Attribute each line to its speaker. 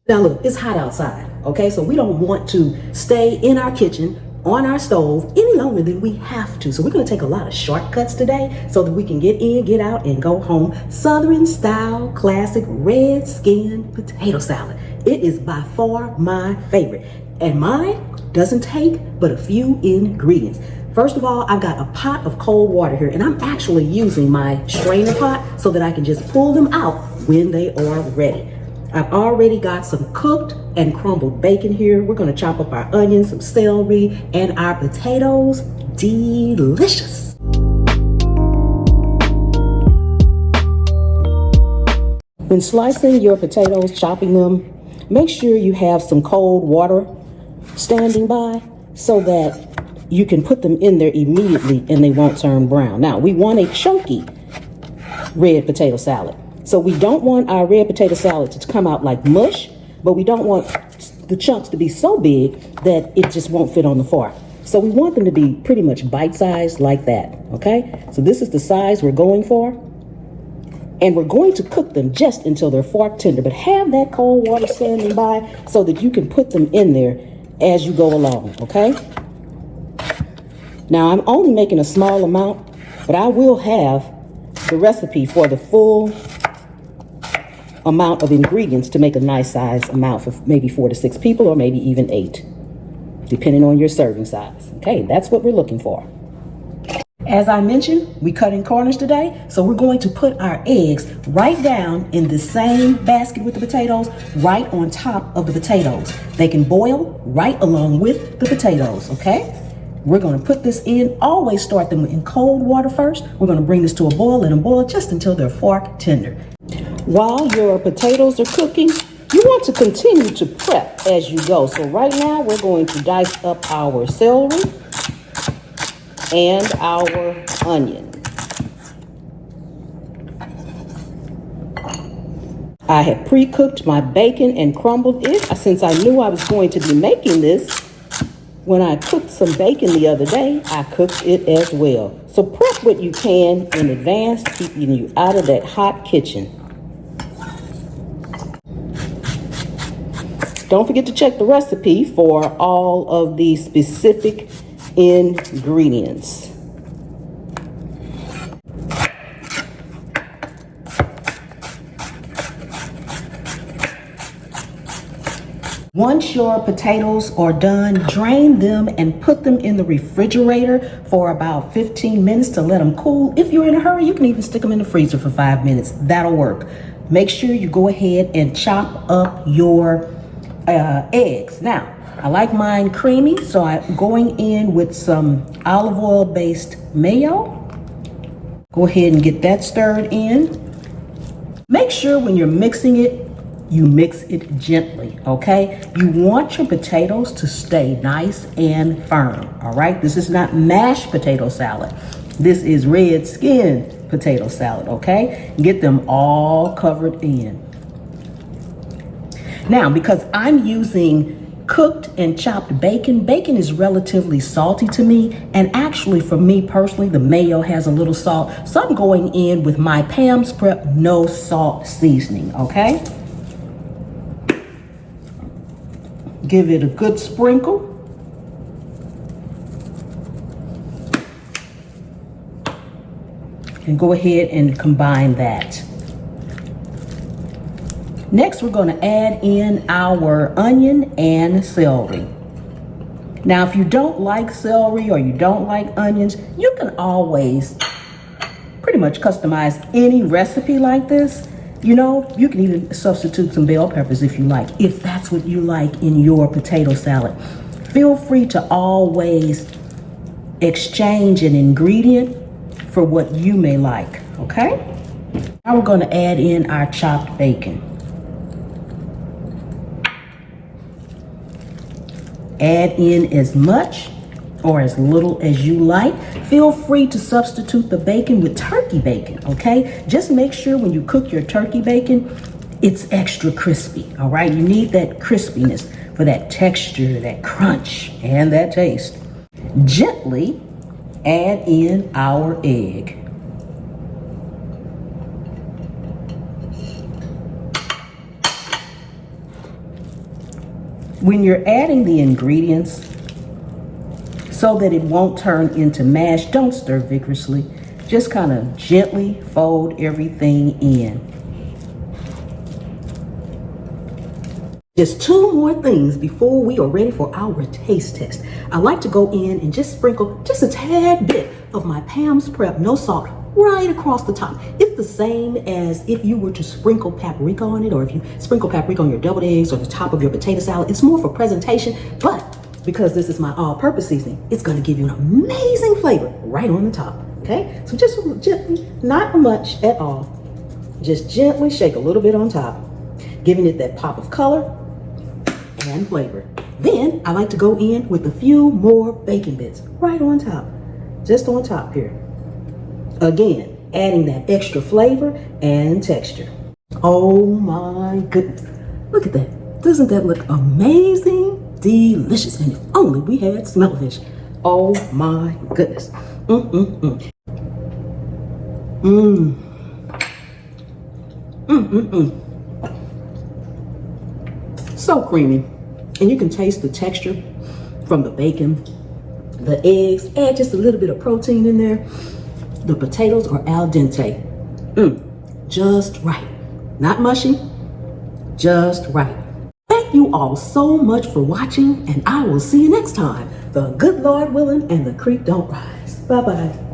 Speaker 1: Now look, it's hot outside, okay? So we don't want to stay in our kitchen on our stove any longer than we have to. So we're gonna take a lot of shortcuts today so that we can get in, get out, and go home. Southern style, classic red skin potato salad. It is by far my favorite. And mine doesn't take but a few ingredients. First of all, I've got a pot of cold water here, and I'm actually using my strainer pot so that I can just pull them out when they are ready. I've already got some cooked and crumbled bacon here. We're gonna chop up our onions, some celery, and our potatoes. Delicious. When slicing your potatoes, chopping them, make sure you have some cold water standing by so that you can put them in there immediately and they won't turn brown. Now, we want a chunky red potato salad. So we don't want our red potato salad to come out like mush, but we don't want the chunks to be so big that it just won't fit on the fork. So we want them to be pretty much bite-sized like that, okay? So this is the size we're going for. And we're going to cook them just until they're fork tender, but have that cold water standing by so that you can put them in there as you go along, okay? Now, I'm only making a small amount, but I will have the recipe for the full amount of ingredients to make a nice size amount for maybe 4 to 6 people or maybe even 8, depending on your serving size. Okay, that's what we're looking for. As I mentioned, we cut in corners today, so we're going to put our eggs right down in the same basket with the potatoes, right on top of the potatoes. They can boil right along with the potatoes, okay? We're gonna put this in, always start them in cold water first. We're gonna bring this to a boil, let them boil just until they're fork tender. While your potatoes are cooking, you want to continue to prep as you go. So right now, we're going to dice up our celery and our onion. I had pre-cooked my bacon and crumbled it since I knew I was going to be making this. When I cooked some bacon the other day, I cooked it as well. So prep what you can in advance, keeping you out of that hot kitchen. Don't forget to check the recipe for all of the specific ingredients. Once your potatoes are done, drain them and put them in the refrigerator for about 15 minutes to let them cool. If you're in a hurry, you can even stick them in the freezer for 5 minutes. That'll work. Make sure you go ahead and chop up your eggs. Now, I like mine creamy, so I'm going in with some olive oil based mayo. Go ahead and get that stirred in. Make sure when you're mixing it, you mix it gently, okay? You want your potatoes to stay nice and firm, all right? This is not mashed potato salad. This is red skin potato salad, okay? Get them all covered in. Now, because I'm using cooked and chopped bacon, bacon is relatively salty to me, and actually for me personally, the mayo has a little salt, so I'm going in with my Pam's Prep no salt seasoning, okay? Give it a good sprinkle. And go ahead and combine that. Next, we're going to add in our onion and celery. Now, if you don't like celery or you don't like onions, you can always pretty much customize any recipe like this. You know, you can even substitute some bell peppers if you like, if that's what you like in your potato salad. Feel free to always exchange an ingredient for what you may like, okay? Now we're going to add in our chopped bacon. Add in as much or as little as you like. Feel free to substitute the bacon with turkey bacon, okay? Just make sure when you cook your turkey bacon, it's extra crispy, all right? You need that crispiness for that texture, that crunch, and that taste. Gently add in our egg. When you're adding the ingredients, so that it won't turn into mash, don't stir vigorously. Just kind of gently fold everything in. Just two more things before we are ready for our taste test. I like to go in and just sprinkle just a tad bit of my Pam's Prep no salt right across the top. It's the same as if you were to sprinkle paprika on it, or if you sprinkle paprika on your deviled eggs or the top of your potato salad. It's more for presentation, but because this is my all-purpose seasoning, it's going to give you an amazing flavor right on the top. Okay, so just gently, not much at all, just gently shake a little bit on top, giving it that pop of color and flavor. Then I like to go in with a few more bacon bits right on top, just on top here. Again, adding that extra flavor and texture. Oh my goodness, look at that. Doesn't that look amazing? Delicious. And if only we had smell-o-fish. Oh my goodness. So creamy. And you can taste the texture from the bacon, the eggs. Add just a little bit of protein in there. The potatoes are al dente. Just right. Not mushy, just right. Thank you all so much for watching, and I will see you next time. The good Lord willing and the creek don't rise. Bye-bye.